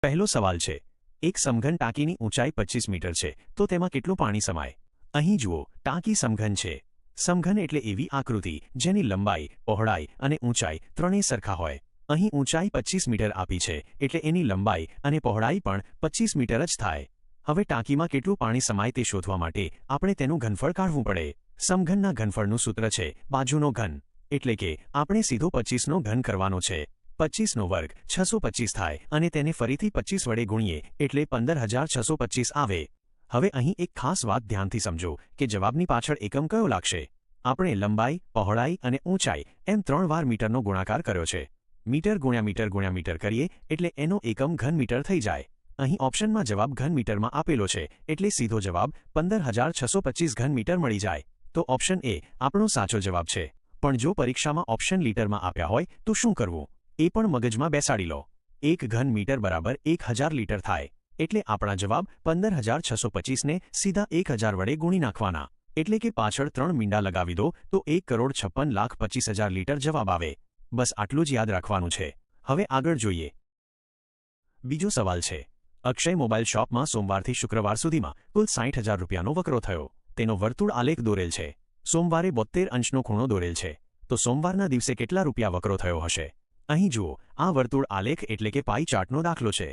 પહેલો સવાલ છે, એક સમઘન ટાંકીની ઊંચાઈ 25 મીટર છે તો તેમાં કેટલું પાણી સમાય? અહીં જુઓ, ટાંકી સમઘન છે. સમઘન એટલે એવી આકૃતિ જેની લંબાઈ, પહોળાઈ અને ઊંચાઈ ત્રણેય સરખા હોય. અહીં ઊંચાઈ 25 મીટર આપી છે એટલે એની લંબાઈ અને પહોળાઈ પણ 25 મીટર જ થાય. હવે ટાંકીમાં કેટલું પાણી સમાય તે શોધવા માટે આપણે તેનું ઘનફળ કાઢવું પડે. સમઘનના ઘનફળનું સૂત્ર છે બાજુનો ઘન, એટલે કે આપણે સીધો 25નો ઘન કરવાનો છે. 25નો વર્ગ 625 થાય અને તેને ફરીથી 25 વડે ગુણીએ એટલે 15625 આવે. હવે અહીં એક ખાસ વાત ધ્યાનથી સમજો કે જવાબની પાછળ એકમ કયો લાગશે. આપણે લંબાઈ, પહોળાઈ અને ઊંચાઈ એમ 3 વાર મીટરનો ગુણાકાર કર્યો છે. મીટર ગુણ્યા મીટર કરીએ એટલે એનો એકમ ઘન મીટર થઈ જાય. અહીં ઓપ્શનમાં જવાબ ઘન મીટરમાં આપેલો છે એટલે સીધો જવાબ 15625 ઘન મીટર મળી જાય. તો ઓપ્શન એ આપણો સાચો જવાબ છે. પણ જો પરીક્ષામાં ઓપ્શન લીટરમાં આપ્યા હોય તો શું કરવું એ પણ મગજમાં બેસાડી લો. 1 ઘન મીટર બરાબર 1000 લીટર થાય એટલે આપણા જવાબ 15625ને સીધા 1000 વડે ગુણી નાખવાના. એટલે કે પાછળ 3 મીંડા લગાવી દો તો 1,56,25,000 લીટર જવાબ આવે. બસ આટલું જ યાદ રાખવાનું છે. હવે આગળ જોઈએ. બીજો સવાલ છે, અક્ષય મોબાઈલ શોપમાં સોમવારથી શુક્રવાર સુધીમાં કુલ 60,000 રૂપિયાનો વકરો થયો. તેનો વર્તુળ આલેખ દોરેલ છે. સોમવારે 72 અંશનો ખૂણો દોરેલ છે. તો સોમવારના દિવસે કેટલા રૂપિયા વકરો થયો હશે? અહીં જુઓ, આ વર્તુળ આલેખ એટલે કે પાઈ ચાર્ટનો દાખલો છે.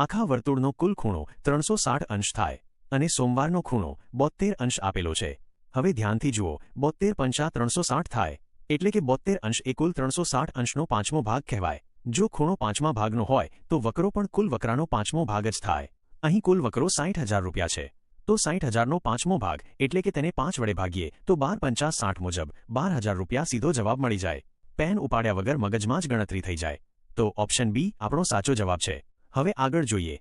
આખા વર્તુળનો કુલ ખૂણો 360 અંશ થાય અને સોમવારનો ખૂણો 72 અંશ આપેલો છે. હવે ધ્યાનથી જુઓ, 72 પંચા 360 થાય એટલે કે 72 અંશ એ કુલ 360 અંશનો 5મો ભાગ કહેવાય. જો ખૂણો 5મા ભાગનો હોય તો વકરો પણ કુલ વકરાનો 5મો ભાગ જ થાય. અહીં કુલ વકરો 60,000 રૂપિયા છે. તો 60,000નો 5મો ભાગ એટલે કે તેને 5 વડે ભાગીએ તો 12 પંચા 60 મુજબ 12,000 રૂપિયા સીધો જવાબ મળી જાય. પેન ઉપાડ્યા વગર મગજમાં જ ગણતરી થઈ જાય. તો ઓપ્શન બી આપણો સાચો જવાબ છે. હવે આગળ જોઈએ.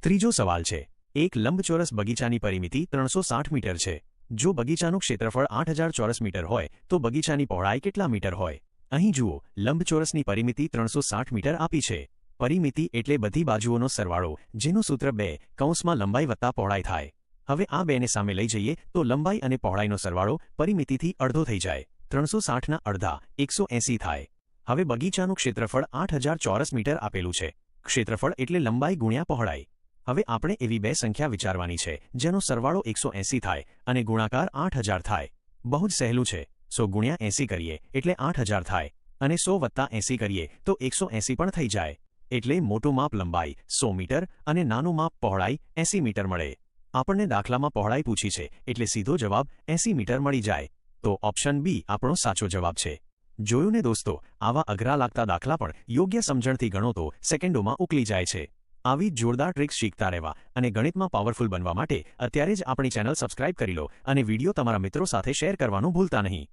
ત્રીજો સવાલ છે, એક લંબચોરસ બગીચાની પરિમિતિ 360 મીટર છે. જો બગીચાનું ક્ષેત્રફળ 8,000 ચોરસ મીટર હોય તો બગીચાની પહોળાઈ કેટલા મીટર હોય? અહીં જુઓ, લંબચોરસની પરિમિતિ 360 મીટર આપી છે. પરિમિતિ એટલે બધી બાજુઓનો સરવાળો જેનું સૂત્ર 2 કૌંસમાં લંબાઈ વત્તા પહોળાઈ થાય. હવે આ બેને સામે લઈ જઈએ તો લંબાઈ અને પહોળાઈનો સરવાળો પરિમિતિથી અડધો થઈ જાય. 360ના અડધા 180 થાય. હવે બગીચાનું ક્ષેત્રફળ 8,000 ચોરસ મીટર આપેલું છે. ક્ષેત્રફળ એટલે લંબાઈ ગુણ્યા પહોળાઈ. હવે આપણે એવી બે સંખ્યા વિચારવાની છે જેનો સરવાળો 180 થાય અને ગુણાકાર 8,000 થાય. બહુ જ સહેલું છે. 100 ગુણ્યા 80 કરીએ એટલે 8,000 થાય અને 100 વત્તા 80 કરીએ તો 180 પણ થઈ જાય. એટલે મોટું માપ લંબાઈ 100 મીટર અને નાનું માપ પહોળાઈ 80 મીટર મળે. આપણને દાખલામાં પહોળાઈ પૂછી છે એટલે સીધો જવાબ 80 મીટર મળી જાય. તો ઓપ્શન બી આપણો સાચો જવાબ છે. જોયું ને દોસ્તો, આવા અઘરા લાગતા દાખલા પણ યોગ્ય સમજણથી ગણો તો સેકન્ડોમાં ઉકલી જાય છે. આવી જોરદાર ટ્રિક્સ શીખતા રહેવા અને ગણિતમાં પાવરફુલ બનવા માટે અત્યારે જ આપણી ચેનલ સબસ્ક્રાઇબ કરી લો અને વિડીયો તમારા મિત્રો સાથે શેર કરવાનું ભૂલતા નહીં.